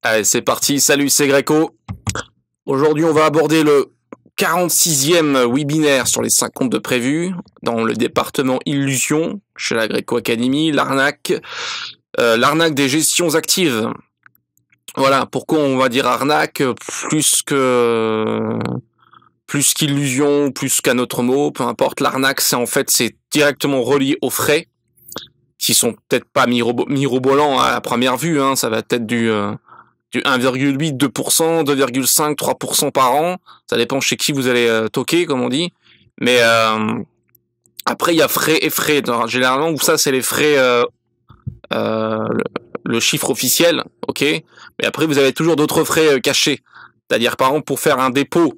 Allez, c'est parti. Salut, c'est Greco. Aujourd'hui, on va aborder le 46e webinaire sur les 5 comptes de prévu dans le département Illusion chez la Greco Academy, l'arnaque des gestions actives. Voilà, pourquoi on va dire arnaque plus qu'illusion, plus qu'un autre mot, peu importe. L'arnaque, c'est directement relié aux frais qui sont peut-être pas mirobolants à la première vue, hein. Ça va être du 1,8, 2%, 2,5, 3% par an. Ça dépend chez qui vous allez toquer, comme on dit. Mais après, il y a frais et frais. Alors, généralement, ça, c'est les frais, le chiffre officiel, ok. Mais après, vous avez toujours d'autres frais cachés. C'est-à-dire, par exemple, pour faire un dépôt,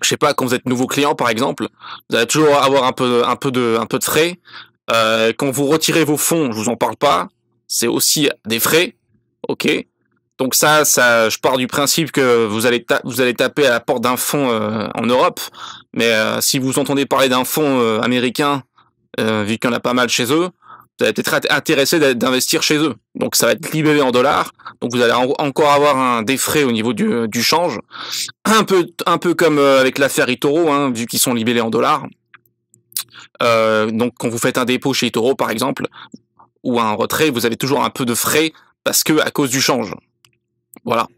je sais pas, quand vous êtes nouveau client, par exemple, vous allez toujours avoir un peu de frais. Quand vous retirez vos fonds, je vous en parle pas. C'est aussi des frais, ok. Donc ça, je pars du principe que vous allez taper à la porte d'un fonds en Europe, mais si vous entendez parler d'un fonds américain, vu qu'il y en a pas mal chez eux, vous allez peut-être être intéressé d'investir chez eux. Donc ça va être libellé en dollars, donc vous allez encore avoir des frais au niveau du change, un peu comme avec l'affaire eToro, hein, vu qu'ils sont libellés en dollars. Donc quand vous faites un dépôt chez eToro par exemple, ou un retrait, vous avez toujours un peu de frais parce que à cause du change. Voilà.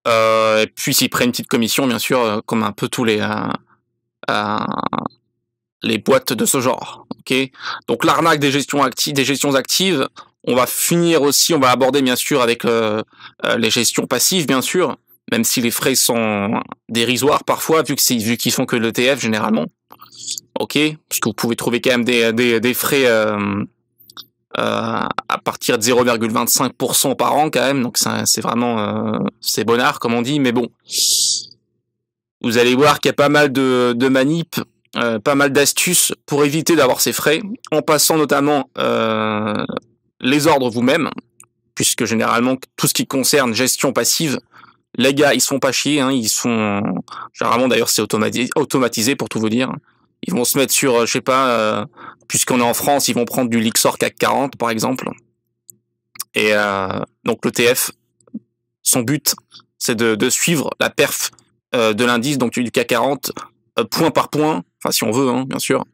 Et puis s'ils prennent une petite commission, bien sûr, comme un peu tous les boîtes de ce genre. Ok. Donc l'arnaque des gestions actives. On va aborder bien sûr avec les gestions passives, bien sûr, même si les frais sont dérisoires parfois, vu qu'ils font que l'ETF généralement. Ok. Parce que vous pouvez trouver quand même des frais à partir de 0,25% par an quand même, donc c'est vraiment c'est bonnard comme on dit, mais bon, vous allez voir qu'il y a pas mal de manips, pas mal d'astuces pour éviter d'avoir ces frais, en passant notamment les ordres vous-même, puisque généralement tout ce qui concerne gestion passive, les gars ils se font pas chier, hein, généralement d'ailleurs c'est automatisé pour tout vous dire. Ils vont se mettre sur, je sais pas, puisqu'on est en France, ils vont prendre du Lixor CAC 40 par exemple. Et donc l'ETF, son but, c'est de suivre la perf de l'indice, donc du CAC 40, point par point, enfin si on veut, hein, bien sûr,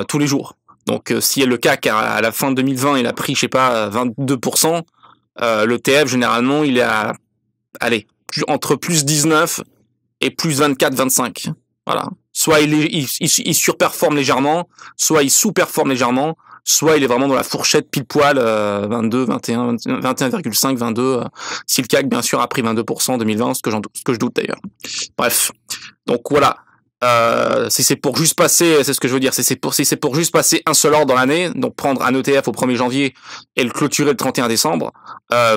tous les jours. Donc si le CAC à la fin de 2020, il a pris, je sais pas, 22%, l'ETF généralement, il est entre plus 19 et plus 24-25. Voilà. Soit il surperforme légèrement, soit il sous-performe légèrement, soit il est vraiment dans la fourchette pile poil 22, 21, 21,5, 22. Si le CAC bien sûr a pris 22% en 2020, ce que je doute d'ailleurs. Bref, donc voilà. Si c'est pour juste passer, c'est ce que je veux dire, si c'est pour juste passer un seul ordre dans l'année, donc prendre un ETF au 1er janvier et le clôturer le 31 décembre,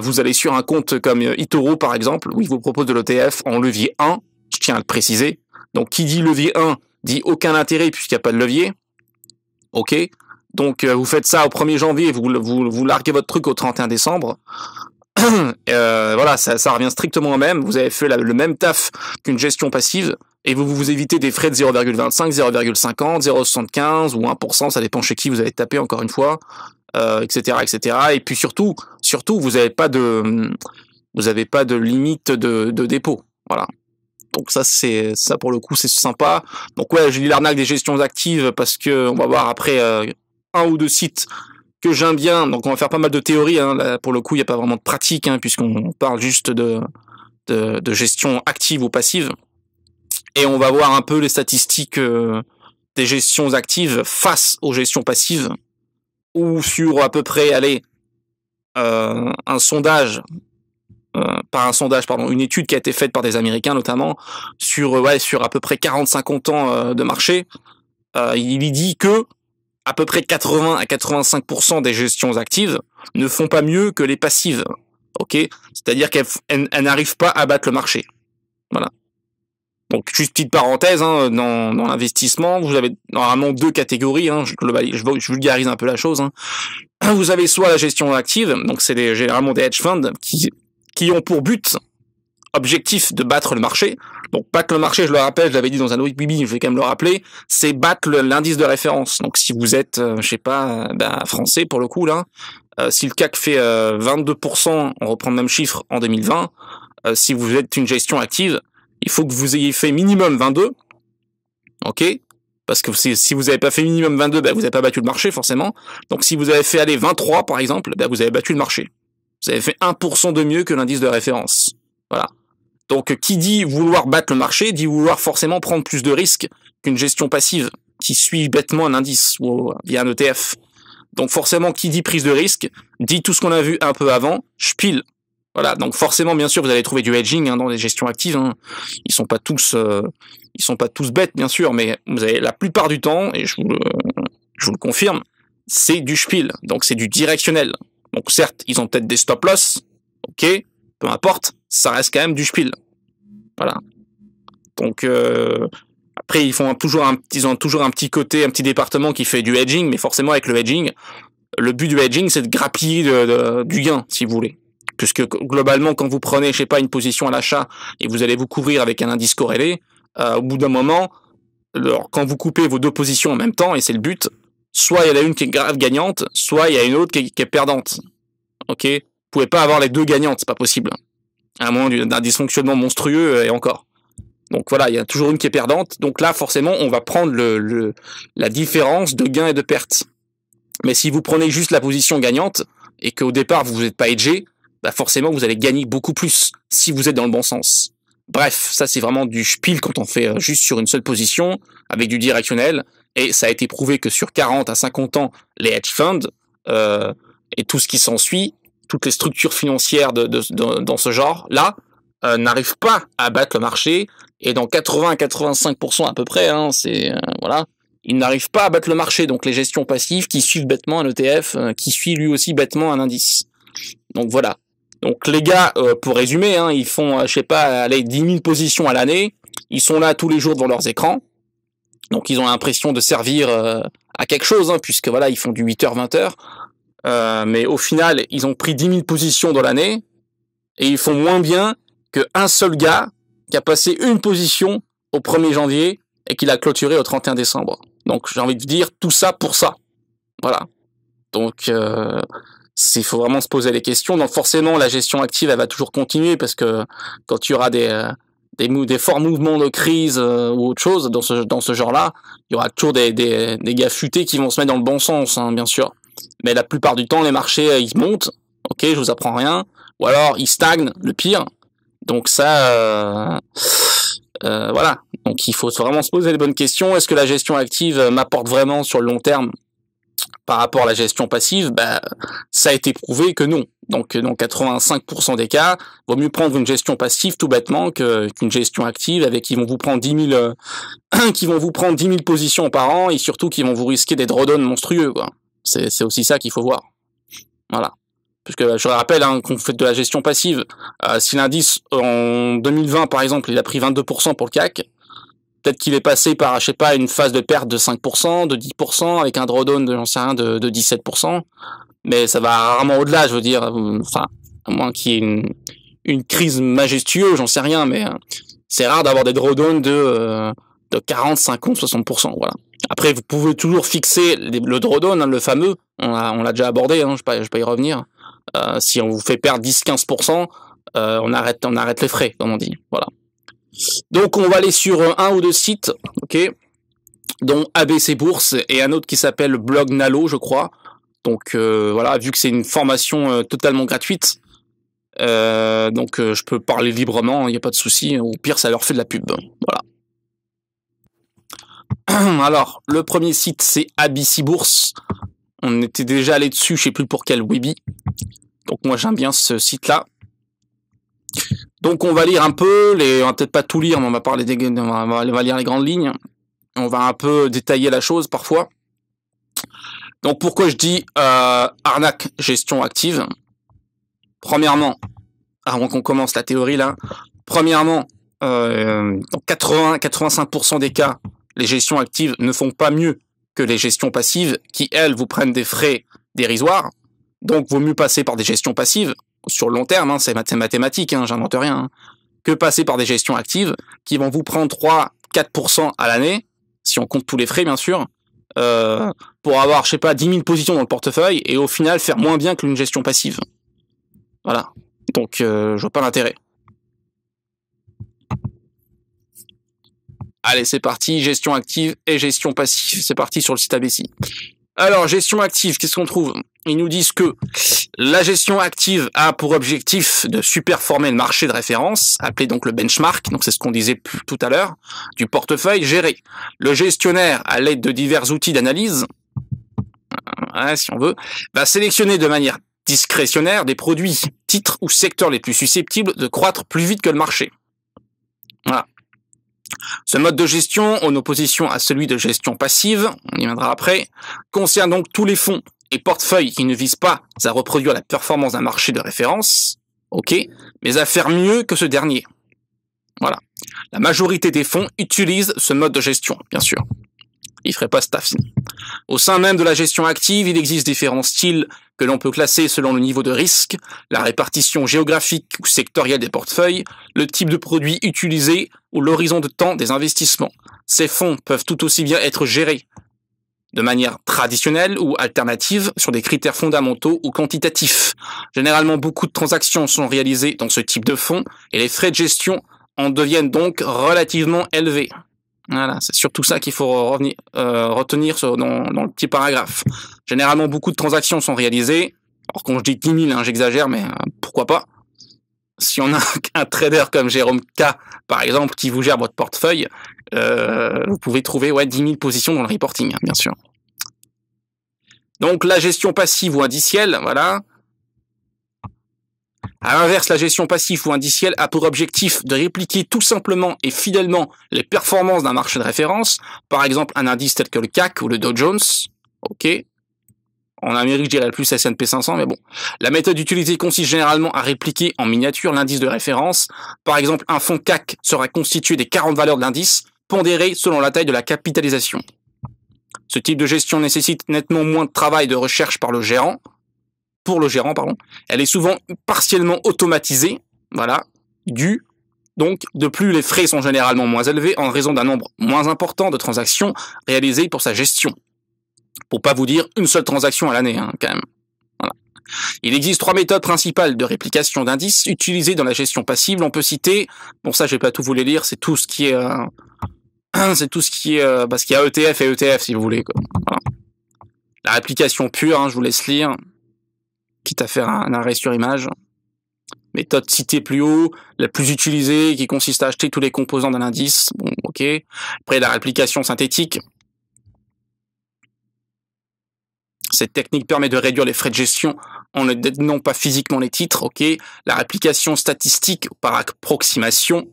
vous allez sur un compte comme eToro par exemple, où il vous propose de l'ETF en levier 1, je tiens à le préciser. Donc, qui dit levier 1, dit aucun intérêt puisqu'il n'y a pas de levier. Ok. Donc, vous faites ça au 1er janvier, vous larguez votre truc au 31 décembre. Voilà, ça revient strictement au même. Vous avez fait le même taf qu'une gestion passive et vous évitez des frais de 0,25, 0,50, 0,75 ou 1%, ça dépend chez qui vous allez taper encore une fois, etc., etc. Et puis surtout, vous n'avez pas de limite de dépôt. Voilà. Donc ça pour le coup c'est sympa. Donc ouais, j'ai dit l'arnaque des gestions actives parce que on va voir après un ou deux sites que j'aime bien. Donc on va faire pas mal de théories, hein. Là, pour le coup il n'y a pas vraiment de pratique, hein, puisqu'on parle juste de gestion active ou passive. Et on va voir un peu les statistiques des gestions actives face aux gestions passives, ou sur à peu près un sondage. Une étude qui a été faite par des Américains notamment sur à peu près 40-50 ans de marché. Il y dit que à peu près 80 à 85% des gestions actives ne font pas mieux que les passives. Ok, c'est-à-dire qu'elles n'arrivent pas à battre le marché. Voilà. Donc juste petite parenthèse, hein, dans l'investissement, vous avez normalement deux catégories. Hein, je vulgarise un peu la chose. Hein. Vous avez soit la gestion active, donc c'est généralement des hedge funds qui ont pour but objectif de battre le marché. Donc battre le marché, je le rappelle, je l'avais dit dans un autre bibi, je vais quand même le rappeler, c'est battre l'indice de référence. Donc si vous êtes, je sais pas, français pour le coup là, Si le CAC fait 22%, on reprend le même chiffre en 2020, si vous êtes une gestion active, il faut que vous ayez fait minimum 22, ok? Parce que si vous n'avez pas fait minimum 22, ben vous n'avez pas battu le marché forcément. Donc si vous avez fait aller 23 par exemple, ben vous avez battu le marché. Vous avez fait 1% de mieux que l'indice de référence. Voilà. Donc qui dit vouloir battre le marché, dit vouloir forcément prendre plus de risques qu'une gestion passive qui suit bêtement un indice ou via un ETF. Donc forcément, qui dit prise de risque, dit tout ce qu'on a vu un peu avant, Spiel. Voilà, donc forcément, bien sûr, vous allez trouver du hedging dans les gestions actives. Ils sont pas tous bêtes, bien sûr, mais vous avez la plupart du temps, et je vous le confirme, c'est du Spiel, donc c'est du directionnel. Donc certes, ils ont peut-être des stop-loss, ok, peu importe, ça reste quand même du Spiel. Voilà. Donc après, ils ont toujours un petit côté, un petit département qui fait du hedging, mais forcément avec le hedging, le but du hedging, c'est de grappiller du gain, si vous voulez. Puisque globalement, quand vous prenez, je sais pas, une position à l'achat et vous allez vous couvrir avec un indice corrélé, au bout d'un moment, quand vous coupez vos deux positions en même temps, et c'est le but, soit il y en a une qui est grave gagnante, soit il y a une autre qui est perdante. Ok, vous pouvez pas avoir les deux gagnantes, c'est pas possible. À moins d'un dysfonctionnement monstrueux et encore. Donc voilà, il y a toujours une qui est perdante. Donc là, forcément, on va prendre la différence de gain et de perte. Mais si vous prenez juste la position gagnante et qu'au départ vous n'êtes pas hedgé, bah forcément vous allez gagner beaucoup plus si vous êtes dans le bon sens. Bref, ça c'est vraiment du spiel quand on fait juste sur une seule position avec du directionnel. Et ça a été prouvé que sur 40 à 50 ans, les hedge funds et tout ce qui s'ensuit, toutes les structures financières dans ce genre-là, n'arrivent pas à battre le marché. Et dans 80 à 85% à peu près, voilà, ils n'arrivent pas à battre le marché. Donc les gestions passives qui suivent bêtement un ETF, qui suit lui aussi bêtement un indice. Donc voilà. Donc les gars, pour résumer, ils font, je sais pas, allez, 10 000 positions à l'année. Ils sont là tous les jours devant leurs écrans. Donc ils ont l'impression de servir à quelque chose, puisque voilà, ils font du 8h, 20h. Mais au final, ils ont pris 10 000 positions dans l'année et ils font moins bien qu'un seul gars qui a passé une position au 1er janvier et qui l'a clôturé au 31 décembre. Donc j'ai envie de dire tout ça pour ça. Voilà. Donc il faut vraiment se poser les questions. Donc forcément la gestion active elle va toujours continuer parce que quand il y aura des forts mouvements de crise ou autre chose dans ce genre-là, il y aura toujours des gars futés qui vont se mettre dans le bon sens, bien sûr. Mais la plupart du temps les marchés ils montent. Ok, je vous apprends rien. Ou alors ils stagnent, le pire. Donc ça, voilà. Donc il faut vraiment se poser les bonnes questions. Est-ce que la gestion active m'apporte vraiment sur le long terme par rapport à la gestion passive? Ça a été prouvé que non. Donc dans 85% des cas, vaut mieux prendre une gestion passive tout bêtement qu'une gestion active avec qui vont vous prendre 10 000 positions par an et surtout qui vont vous risquer des drawdowns monstrueux, quoi. C'est aussi ça qu'il faut voir. Voilà. Parce que je rappelle qu'on fait de la gestion passive. Si l'indice en 2020 par exemple il a pris 22% pour le CAC, peut-être qu'il est passé par je sais pas une phase de perte de 5%, de 10% avec un drawdown de 17%, mais ça va rarement au-delà, je veux dire. Enfin, à moins qu'il y ait une crise majestueuse, j'en sais rien, mais c'est rare d'avoir des drawdowns de 40, 50, 60%. Voilà. Après, vous pouvez toujours fixer le drawdown, le fameux. On l'a déjà abordé. Je vais pas y revenir. Si on vous fait perdre 10-15%, on arrête les frais, comme on dit. Voilà. Donc on va aller sur un ou deux sites, ok, dont ABC Bourse et un autre qui s'appelle Blog Nalo, je crois. Donc voilà, vu que c'est une formation totalement gratuite, donc je peux parler librement, il n'y a pas de souci. Au pire, ça leur fait de la pub. Voilà. Alors, le premier site, c'est ABC Bourse. On était déjà allé dessus, je sais plus pour quel Webi. Donc moi j'aime bien ce site-là. Donc on va lire un peu, on va peut-être pas tout lire, mais on va lire les grandes lignes. On va un peu détailler la chose parfois. Donc pourquoi je dis arnaque gestion active? Premièrement, avant qu'on commence la théorie là, premièrement, dans 80-85% des cas, les gestions actives ne font pas mieux que les gestions passives qui, elles, vous prennent des frais dérisoires. Donc, vaut mieux passer par des gestions passives sur le long terme, c'est mathématique, j'invente rien, que passer par des gestions actives qui vont vous prendre 3-4% à l'année, si on compte tous les frais, bien sûr, pour avoir, je sais pas, 10 000 positions dans le portefeuille et au final faire moins bien qu'une gestion passive. Voilà. Donc, je vois pas l'intérêt. Allez, c'est parti, gestion active et gestion passive. C'est parti sur le site ABC. Alors, gestion active, qu'est-ce qu'on trouve? Ils nous disent que la gestion active a pour objectif de superformer le marché de référence, appelé donc le benchmark, donc c'est ce qu'on disait tout à l'heure, du portefeuille géré. Le gestionnaire, à l'aide de divers outils d'analyse, si on veut, va sélectionner de manière discrétionnaire des produits, titres ou secteurs les plus susceptibles de croître plus vite que le marché. Voilà. Ce mode de gestion, en opposition à celui de gestion passive, on y viendra après, concerne donc tous les fonds et portefeuilles qui ne visent pas à reproduire la performance d'un marché de référence, ok, mais à faire mieux que ce dernier. Voilà. La majorité des fonds utilisent ce mode de gestion, bien sûr. Ils feraient pas staff. Au sein même de la gestion active, il existe différents styles que l'on peut classer selon le niveau de risque, la répartition géographique ou sectorielle des portefeuilles, le type de produit utilisé ou l'horizon de temps des investissements. Ces fonds peuvent tout aussi bien être gérés de manière traditionnelle ou alternative sur des critères fondamentaux ou quantitatifs. Généralement, beaucoup de transactions sont réalisées dans ce type de fonds et les frais de gestion en deviennent donc relativement élevés. Voilà, c'est surtout ça qu'il faut retenir dans le petit paragraphe. Généralement, beaucoup de transactions sont réalisées. Alors, quand je dis 10 000, j'exagère, mais pourquoi pas. Si on a un trader comme Jérôme K, par exemple, qui vous gère votre portefeuille, vous pouvez trouver 10 000 positions dans le reporting, bien sûr. Donc, la gestion passive ou indicielle, voilà. À l'inverse, la gestion passive ou indicielle a pour objectif de répliquer tout simplement et fidèlement les performances d'un marché de référence, par exemple un indice tel que le CAC ou le Dow Jones. Ok. En Amérique, je dirais le plus S&P 500, mais bon. La méthode utilisée consiste généralement à répliquer en miniature l'indice de référence. Par exemple, un fonds CAC sera constitué des 40 valeurs de l'indice, pondérées selon la taille de la capitalisation. Ce type de gestion nécessite nettement moins de travail de recherche pour le gérant. Elle est souvent partiellement automatisée, voilà, donc, de plus, les frais sont généralement moins élevés en raison d'un nombre moins important de transactions réalisées pour sa gestion. Pour pas vous dire une seule transaction à l'année, quand même. Voilà. Il existe 3 méthodes principales de réplication d'indices utilisées dans la gestion passive. On peut citer, bon ça je vais pas tout vous les lire, c'est tout ce qui est, parce qu'il y a ETF et ETF si vous voulez, quoi. Voilà. La réplication pure, je vous laisse lire. Quitte à faire un arrêt sur image. Méthode citée plus haut, la plus utilisée, qui consiste à acheter tous les composants d'un indice. Bon, ok. Après, la réplication synthétique. Cette technique permet de réduire les frais de gestion en ne détenant pas physiquement les titres, ok. La réplication statistique par approximation.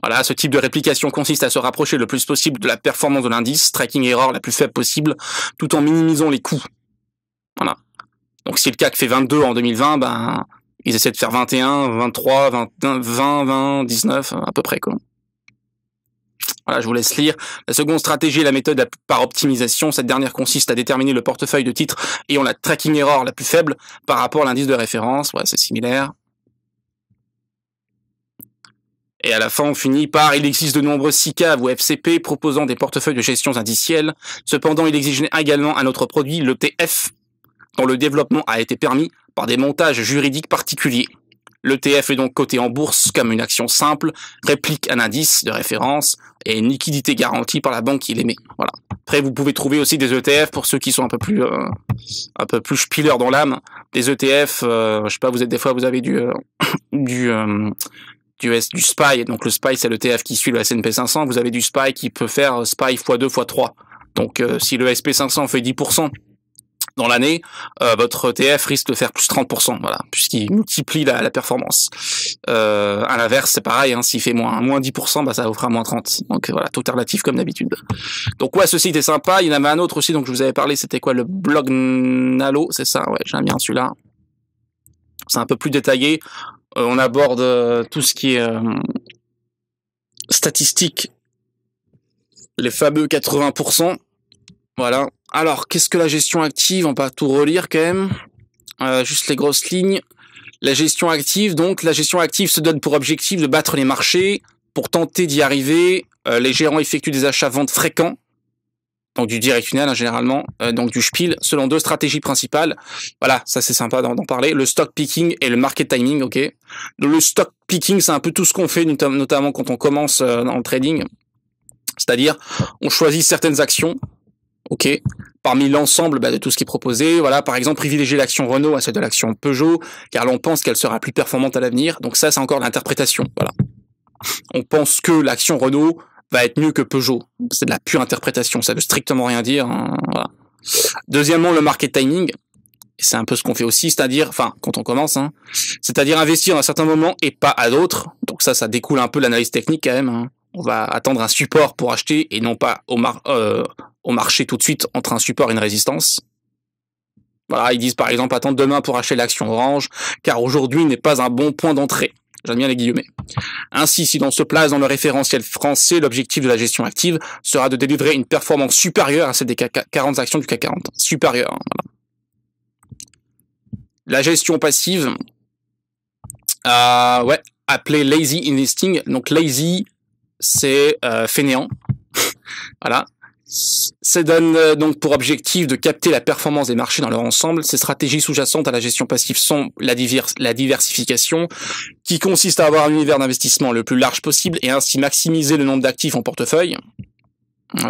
Voilà, ce type de réplication consiste à se rapprocher le plus possible de la performance de l'indice, tracking error la plus faible possible, tout en minimisant les coûts. Voilà. Donc si le CAC fait 22 en 2020, ils essaient de faire 21, 23, 20, 19, à peu près, quoi. Voilà, je vous laisse lire. La seconde stratégie est la méthode par optimisation. Cette dernière consiste à déterminer le portefeuille de titres ayant la tracking error la plus faible par rapport à l'indice de référence. Ouais, c'est similaire. Et à la fin, on finit par « Il existe de nombreux SICAV ou FCP proposant des portefeuilles de gestion indicielles. Cependant, il existe également un autre produit, l'ETF, dont le développement a été permis par des montages juridiques particuliers. L'ETF est donc coté en bourse comme une action simple, réplique un indice de référence et une liquidité garantie par la banque qui l'émet. Voilà. Après, vous pouvez trouver aussi des ETF pour ceux qui sont un peu plus spillers dans l'âme. Des ETF, je sais pas, vous avez du SPY. Donc le SPY, c'est l'ETF qui suit le S&P 500. Vous avez du SPY qui peut faire SPY x2, x3. Donc si le SP 500 fait 10%, dans l'année, votre ETF risque de faire plus 30%, voilà, puisqu'il multiplie la performance. À l'inverse, c'est pareil, s'il fait moins 10%, ça vous fera moins 30. Donc voilà, tout est relatif comme d'habitude. Donc ouais, ce site est sympa. Il y en avait un autre aussi, donc je vous avais parlé, c'était quoi, le blog Nalo, c'est ça, ouais, j'aime bien celui-là. C'est un peu plus détaillé. On aborde tout ce qui est statistique, les fameux 80%. Voilà. Alors, qu'est-ce que la gestion active? On va pas tout relire quand même. Juste les grosses lignes. La gestion active, donc, la gestion active se donne pour objectif de battre les marchés. Pour tenter d'y arriver, les gérants effectuent des achats-ventes fréquents donc du directionnel généralement, donc du spiel, selon deux stratégies principales. Voilà, ça c'est sympa d'en parler. Le stock picking et le market timing, ok. Le stock picking, c'est un peu tout ce qu'on fait, notamment quand on commence dans le trading. C'est-à-dire, on choisit certaines actions, ok, parmi l'ensemble de tout ce qui est proposé. Voilà, par exemple, privilégier l'action Renault à celle de l'action Peugeot, car l'on pense qu'elle sera plus performante à l'avenir. Donc ça, c'est encore l'interprétation. Voilà. On pense que l'action Renault va être mieux que Peugeot. C'est de la pure interprétation, ça veut strictement rien dire. Hein, voilà. Deuxièmement, le market timing. C'est un peu ce qu'on fait aussi, c'est-à-dire, enfin, quand on commence, hein, c'est-à-dire investir à un certain moment et pas à d'autres. Donc ça découle un peu de l'analyse technique quand même. Hein. On va attendre un support pour acheter et non pas au marché tout de suite entre un support et une résistance. Voilà, ils disent par exemple attendre demain pour acheter l'action Orange, car aujourd'hui n'est pas un bon point d'entrée. J'aime bien les guillemets. Ainsi, si l'on se place dans le référentiel français, l'objectif de la gestion active sera de délivrer une performance supérieure à celle des 40 actions du CAC 40. Supérieure. Voilà. La gestion passive, ouais, appelée lazy investing. Donc lazy, c'est fainéant. Voilà. Ça donne donc pour objectif de capter la performance des marchés dans leur ensemble. Ces stratégies sous-jacentes à la gestion passive sont la diversification, qui consiste à avoir un univers d'investissement le plus large possible et ainsi maximiser le nombre d'actifs en portefeuille.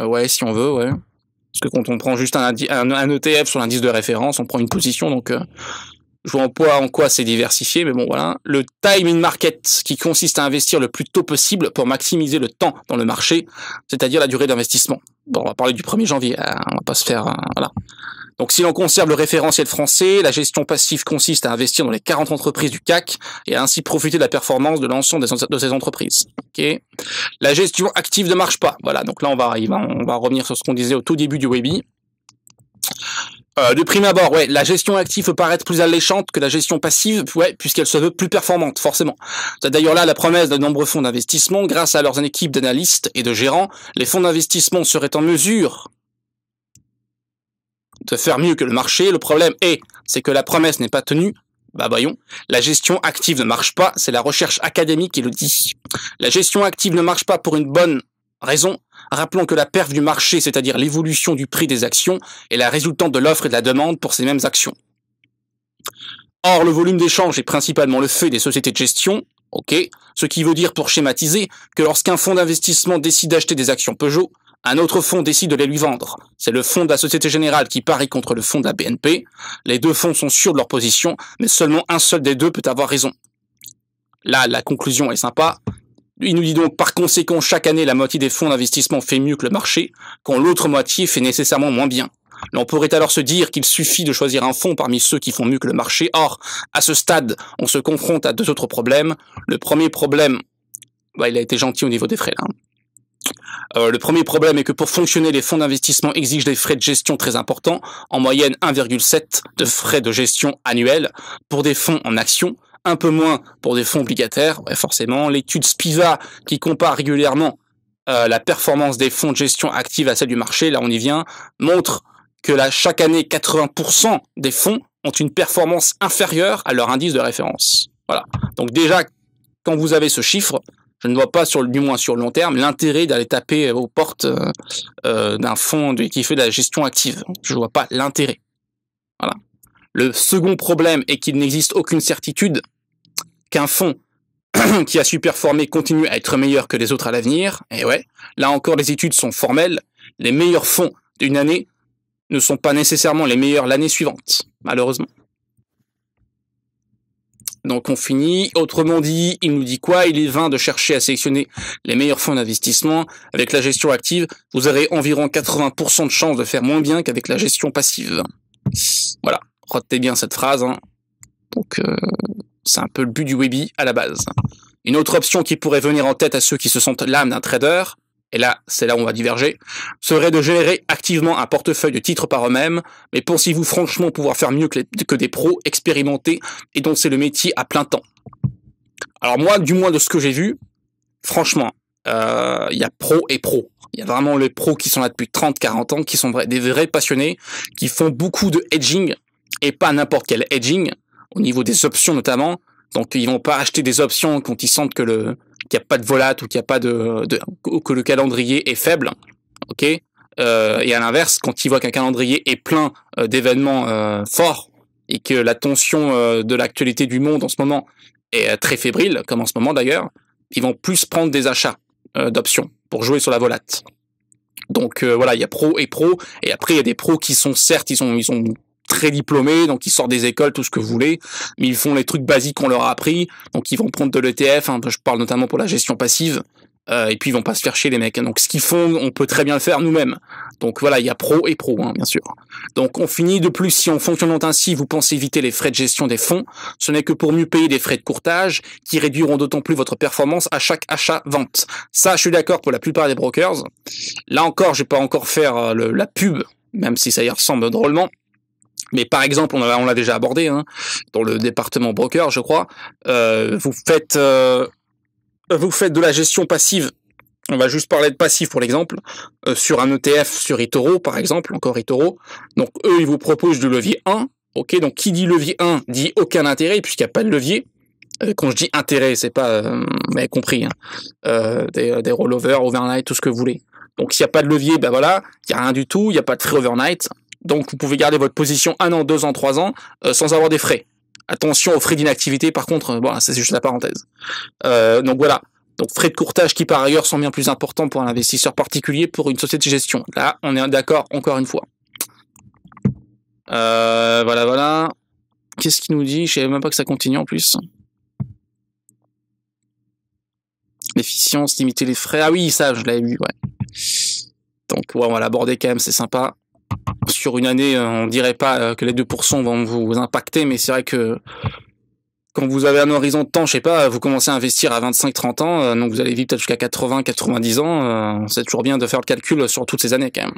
Ouais, si on veut, ouais. Parce que quand on prend juste un ETF sur l'indice de référence, on prend une position, donc je vois en quoi c'est diversifié, mais bon voilà. Le time in market, qui consiste à investir le plus tôt possible pour maximiser le temps dans le marché, c'est-à-dire la durée d'investissement. Bon, on va parler du 1er janvier, on va pas se faire... voilà. Donc si l'on conserve le référentiel français, la gestion passive consiste à investir dans les 40 entreprises du CAC et à ainsi profiter de la performance de l'ensemble de ces entreprises. Okay. La gestion active ne marche pas. Voilà, donc là on va revenir sur ce qu'on disait au tout début du webi. De prime abord, ouais, la gestion active peut paraître plus alléchante que la gestion passive, ouais, puisqu'elle se veut plus performante, forcément. C'est d'ailleurs là la promesse de nombreux fonds d'investissement. Grâce à leurs équipes d'analystes et de gérants, les fonds d'investissement seraient en mesure de faire mieux que le marché. Le problème c'est que la promesse n'est pas tenue. Bah voyons, la gestion active ne marche pas, c'est la recherche académique qui le dit. La gestion active ne marche pas pour une bonne raison. Rappelons que la perf du marché, c'est-à-dire l'évolution du prix des actions, est la résultante de l'offre et de la demande pour ces mêmes actions. Or, le volume d'échange est principalement le fait des sociétés de gestion, ok, ce qui veut dire, pour schématiser, que lorsqu'un fonds d'investissement décide d'acheter des actions Peugeot, un autre fonds décide de les lui vendre. C'est le fonds de la Société Générale qui parie contre le fonds de la BNP. Les deux fonds sont sûrs de leur position, mais seulement un seul des deux peut avoir raison. Là, la conclusion est sympa. Il nous dit donc, par conséquent, chaque année, la moitié des fonds d'investissement fait mieux que le marché, quand l'autre moitié fait nécessairement moins bien. L'on pourrait alors se dire qu'il suffit de choisir un fonds parmi ceux qui font mieux que le marché. Or, à ce stade, on se confronte à deux autres problèmes. Le premier problème, il a été gentil au niveau des frais, là. Le premier problème est que pour fonctionner, les fonds d'investissement exigent des frais de gestion très importants, en moyenne 1,7 de frais de gestion annuels pour des fonds en actions, un peu moins pour des fonds obligataires. Ouais, forcément, l'étude Spiva qui compare régulièrement la performance des fonds de gestion active à celle du marché, là on y vient, montre que là, chaque année, 80% des fonds ont une performance inférieure à leur indice de référence. Voilà. Donc déjà, quand vous avez ce chiffre, je ne vois pas, du moins sur le long terme, l'intérêt d'aller taper aux portes d'un fonds qui fait de la gestion active. Je ne vois pas l'intérêt. Voilà. Le second problème est qu'il n'existe aucune certitude qu'un fonds qui a su performer continue à être meilleur que les autres à l'avenir. Et ouais, là encore, les études sont formelles. Les meilleurs fonds d'une année ne sont pas nécessairement les meilleurs l'année suivante, malheureusement. Donc on finit. Autrement dit, il nous dit quoi? Il est vain de chercher à sélectionner les meilleurs fonds d'investissement. Avec la gestion active, vous aurez environ 80% de chances de faire moins bien qu'avec la gestion passive. Voilà, retenez bien cette phrase. Hein. Donc c'est un peu le but du webi à la base. Une autre option qui pourrait venir en tête à ceux qui se sentent l'âme d'un trader, et là, c'est là où on va diverger, serait de gérer activement un portefeuille de titres par eux-mêmes, mais pensez-vous franchement pouvoir faire mieux que des pros expérimentés et dont c'est le métier à plein temps? Alors moi, du moins de ce que j'ai vu, franchement, il y a pros et pros. Il y a vraiment les pros qui sont là depuis 30-40 ans, qui sont des vrais passionnés, qui font beaucoup de hedging, et pas n'importe quel hedging, au niveau des options notamment. Donc ils vont pas acheter des options quand ils sentent qu'il n'y a pas de volat ou qu'il y a pas que le calendrier est faible. Ok, Et à l'inverse, quand il voit qu'un calendrier est plein d'événements forts et que la tension de l'actualité du monde en ce moment est très fébrile, comme en ce moment d'ailleurs, ils vont plus prendre des achats d'options pour jouer sur la volate. Donc voilà, il y a pro, et après il y a des pros qui sont certes, ils sont très diplômés, donc ils sortent des écoles, tout ce que vous voulez, mais ils font les trucs basiques qu'on leur a appris, donc ils vont prendre de l'ETF, hein, je parle notamment pour la gestion passive, et puis ils vont pas se faire chier les mecs. Donc ce qu'ils font, on peut très bien le faire nous-mêmes. Donc voilà, il y a pro, hein, bien sûr. Donc on finit de plus, si en fonctionnant ainsi, vous pensez éviter les frais de gestion des fonds, ce n'est que pour mieux payer des frais de courtage, qui réduiront d'autant plus votre performance à chaque achat-vente. Ça, je suis d'accord pour la plupart des brokers. Là encore, je vais pas encore faire la pub, même si ça y ressemble drôlement. Mais par exemple, on l'a déjà abordé, hein, dans le département broker, je crois. Vous faites de la gestion passive. On va juste parler de passif pour l'exemple, sur un ETF sur eToro par exemple, encore eToro. Donc eux, ils vous proposent du levier 1. Ok, donc qui dit levier 1 dit aucun intérêt puisqu'il n'y a pas de levier. Quand je dis intérêt, c'est pas, vous m'avez compris, hein, des rollovers, overnight, tout ce que vous voulez. Donc s'il n'y a pas de levier, ben voilà, il n'y a rien du tout, il n'y a pas de frais overnight. Donc vous pouvez garder votre position 1 an, 2 ans, 3 ans sans avoir des frais. Attention aux frais d'inactivité, par contre, voilà, c'est juste la parenthèse. Donc voilà. Donc frais de courtage qui par ailleurs sont bien plus importants pour un investisseur particulier pour une société de gestion. Là, on est d'accord encore une fois. Voilà. Qu'est-ce qu'il nous dit? Je savais même pas que ça continue en plus. L'efficience, limiter les frais. Ah oui, ça, je l'avais vu, ouais. Donc ouais, on va l'aborder quand même, c'est sympa. Sur une année, on dirait pas que les 2% vont vous impacter, mais c'est vrai que quand vous avez un horizon de temps, je sais pas, vous commencez à investir à 25-30 ans, donc vous allez vivre peut-être jusqu'à 80-90 ans, c'est toujours bien de faire le calcul sur toutes ces années quand même.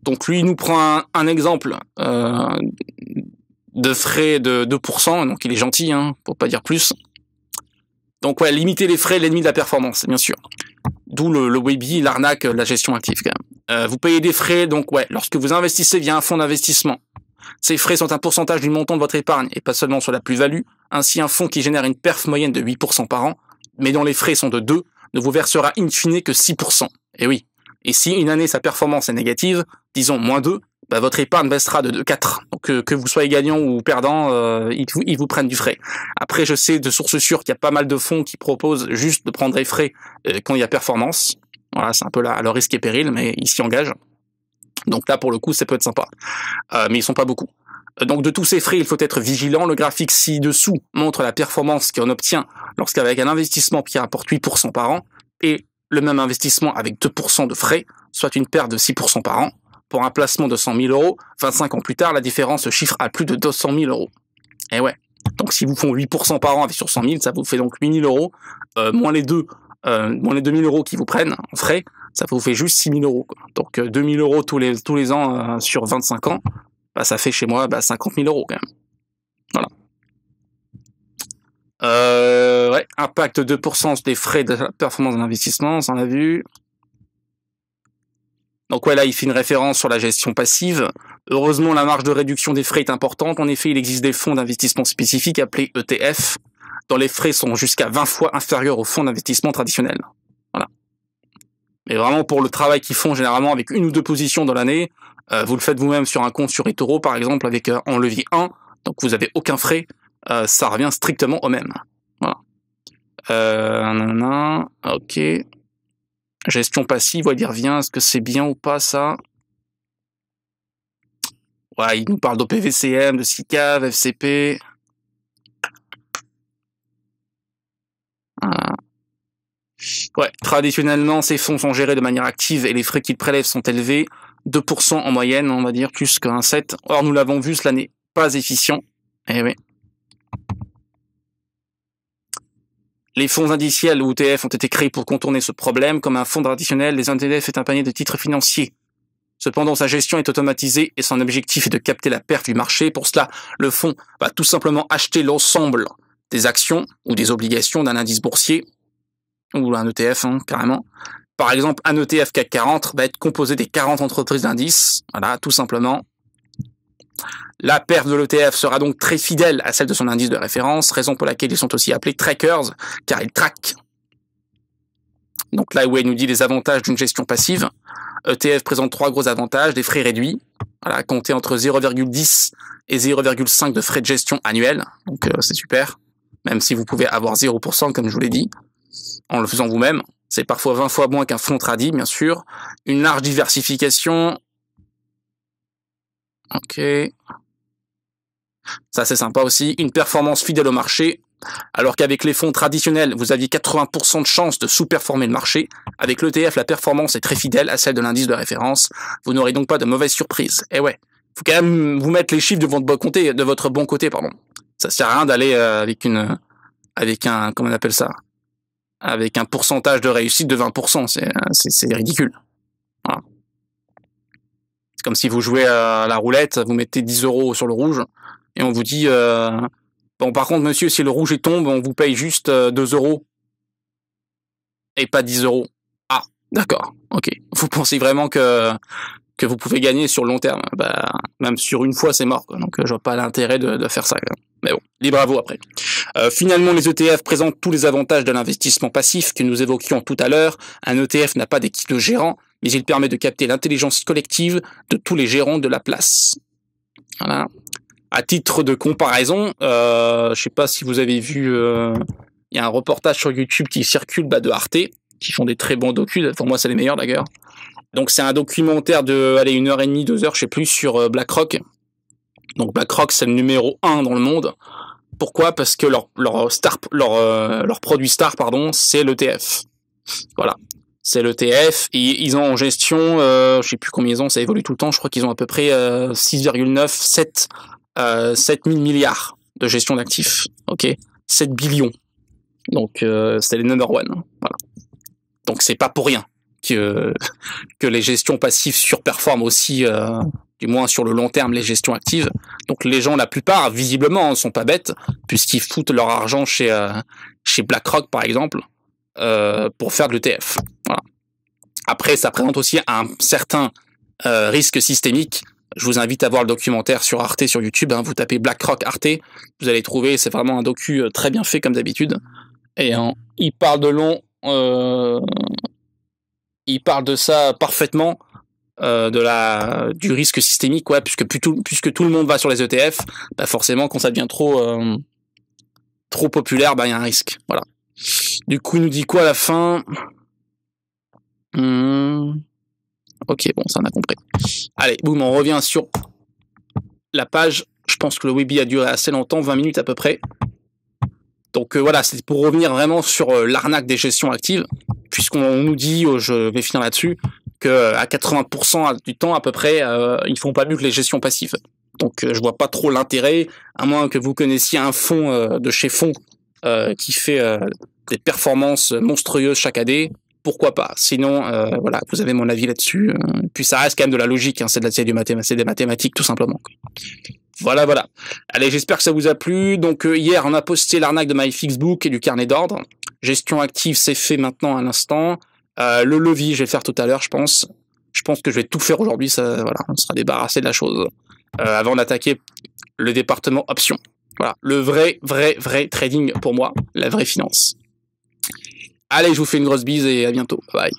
Donc lui, il nous prend un exemple de frais de 2%, donc il est gentil, hein, pour pas dire plus. Donc ouais, limiter les frais, l'ennemi de la performance, bien sûr. D'où le Webuy, l'arnaque, la gestion active quand même. Vous payez des frais, donc ouais, lorsque vous investissez via un fonds d'investissement. Ces frais sont un pourcentage du montant de votre épargne et pas seulement sur la plus-value. Ainsi, un fonds qui génère une perf moyenne de 8% par an, mais dont les frais sont de 2, ne vous versera in fine que 6%. Et oui. Et si une année sa performance est négative, disons moins 2, bah votre épargne baissera de 4. Donc que vous soyez gagnant ou perdant, ils vous prennent du frais. Après, je sais de sources sûres qu'il y a pas mal de fonds qui proposent juste de prendre les frais quand il y a performance. Voilà, c'est un peu là à leur risque et péril, mais ils s'y engagent. Donc là, pour le coup, ça peut être sympa. Mais ils sont pas beaucoup. Donc de tous ces frais, il faut être vigilant. Le graphique ci-dessous montre la performance qu'on obtient lorsqu'avec un investissement qui rapporte 8% par an et le même investissement avec 2% de frais, soit une perte de 6% par an. Pour un placement de 100 000 euros, 25 ans plus tard, la différence se chiffre à plus de 200 000 euros. Et ouais. Donc si vous font 8% par an avec sur 100 000, ça vous fait donc 8 000 euros, moins les 2 000 euros qu'ils vous prennent en frais, ça vous fait juste 6 000 euros. Quoi. Donc 2 000 euros tous les ans sur 25 ans, bah, ça fait chez moi 50 000 euros quand même. Voilà. Ouais, impact 2% des frais de performance de l'investissement, ça on a vu. Donc ouais, là, il fait une référence sur la gestion passive. Heureusement, la marge de réduction des frais est importante. En effet, il existe des fonds d'investissement spécifiques appelés ETF, dont les frais sont jusqu'à 20 fois inférieurs aux fonds d'investissement traditionnels. Voilà. Mais vraiment, pour le travail qu'ils font généralement avec 1 ou 2 positions dans l'année, vous le faites vous-même sur un compte sur eToro, par exemple, avec en levier 1, donc vous avez aucun frais, ça revient strictement au même. Voilà. Ok. Gestion passive, ouais, il y revient. Est-ce que c'est bien ou pas, ça? Ouais, il nous parle d'OPVCM, de SICAV, FCP. Voilà. Ouais, traditionnellement, ces fonds sont gérés de manière active et les frais qu'ils prélèvent sont élevés. 2% en moyenne, on va dire, plus qu'un 7. Or, nous l'avons vu, cela n'est pas efficient. Eh oui. Les fonds indiciels ou ETF ont été créés pour contourner ce problème. Comme un fonds traditionnel, les ETF est un panier de titres financiers. Cependant, sa gestion est automatisée et son objectif est de capter la perte du marché. Pour cela, le fonds va tout simplement acheter l'ensemble des actions ou des obligations d'un indice boursier ou un ETF, carrément. Par exemple, un ETF CAC 40 va être composé des 40 entreprises d'indices. Voilà, tout simplement. La perte de l'ETF sera donc très fidèle à celle de son indice de référence, raison pour laquelle ils sont aussi appelés trackers, car ils traquent. Donc là où il nous dit les avantages d'une gestion passive, ETF présente 3 gros avantages, des frais réduits, voilà, comptés entre 0,10 et 0,5 de frais de gestion annuels, donc c'est super, même si vous pouvez avoir 0% comme je vous l'ai dit, en le faisant vous-même. C'est parfois 20 fois moins qu'un fonds tradi, bien sûr. Une large diversification. Ok. Ça, c'est sympa aussi. Une performance fidèle au marché. Alors qu'avec les fonds traditionnels, vous aviez 80% de chances de sous-performer le marché. Avec l'ETF, la performance est très fidèle à celle de l'indice de référence. Vous n'aurez donc pas de mauvaises surprises. Et ouais, faut quand même vous mettre les chiffres de votre bon côté, pardon. Ça sert à rien d'aller avec un, comment on appelle ça, avec un pourcentage de réussite de 20%. C'est ridicule. Voilà. C'est comme si vous jouez à la roulette, vous mettez 10 € sur le rouge, et on vous dit, bon, par contre, monsieur, si le rouge il tombe, on vous paye juste 2 €, et pas 10 €. Ah, d'accord, ok. Vous pensez vraiment que vous pouvez gagner sur le long terme? Bah, même sur une fois, c'est mort, quoi. Donc je vois pas l'intérêt de faire ça, quoi. Mais bon, libre à vous après. Finalement, les ETF présentent tous les avantages de l'investissement passif que nous évoquions tout à l'heure. Un ETF n'a pas d'équipe de gérants, mais il permet de capter l'intelligence collective de tous les gérants de la place. Voilà. À titre de comparaison, je sais pas si vous avez vu, il y a un reportage sur YouTube qui circule de Arte, qui font des très bons docus. Pour moi, c'est les meilleurs d'ailleurs. Donc c'est un documentaire de 1h30, 2 heures, je sais plus, sur BlackRock. Donc BlackRock, c'est le numéro 1 dans le monde. Pourquoi? Parce que leur produit star, pardon, c'est l'ETF. Voilà. C'est l'ETF, et ils ont en gestion, je sais plus combien ils ont, ça évolue tout le temps, je crois qu'ils ont à peu près 7 000 milliards de gestion d'actifs. Ok, 7 billions. Donc c'est les number one. Voilà. Donc c'est pas pour rien que les gestions passives surperforment aussi, du moins sur le long terme, les gestions actives. Donc les gens, la plupart, visiblement, ne sont pas bêtes, puisqu'ils foutent leur argent chez BlackRock, par exemple, pour faire de l'ETF. Voilà. Après, ça présente aussi un certain risque systémique. Je vous invite à voir le documentaire sur Arte, sur YouTube. Hein. Vous tapez BlackRock Arte, vous allez trouver, c'est vraiment un docu très bien fait, comme d'habitude. Et il parle de long... il parle de ça parfaitement, du risque systémique, ouais, puisque tout le monde va sur les ETF, bah forcément quand ça devient trop populaire, bah il y a un risque. Voilà. Du coup, il nous dit quoi à la fin? Ok, bon, ça on a compris. Allez, boum, on revient sur la page. Je pense que le webi a duré assez longtemps, 20 minutes à peu près. Donc voilà, c'est pour revenir vraiment sur l'arnaque des gestions actives, puisqu'on nous dit, je vais finir là-dessus, que à 80% du temps à peu près, ils font pas mieux que les gestions passives. Donc je vois pas trop l'intérêt, à moins que vous connaissiez un fonds de chez Fonds qui fait des performances monstrueuses chaque année. Pourquoi pas? Sinon, voilà, vous avez mon avis là-dessus. Puis ça reste quand même de la logique, hein, c'est des mathématiques tout simplement. Voilà, voilà. Allez, j'espère que ça vous a plu. Donc hier, on a posté l'arnaque de MyFixBook et du carnet d'ordre. Gestion active, c'est fait maintenant à l'instant. Le levier, je vais le faire tout à l'heure, je pense. Je pense que je vais tout faire aujourd'hui. Ça, voilà, on sera débarrassé de la chose avant d'attaquer le département options. Voilà, le vrai trading pour moi, la vraie finance. Allez, je vous fais une grosse bise et à bientôt. Bye.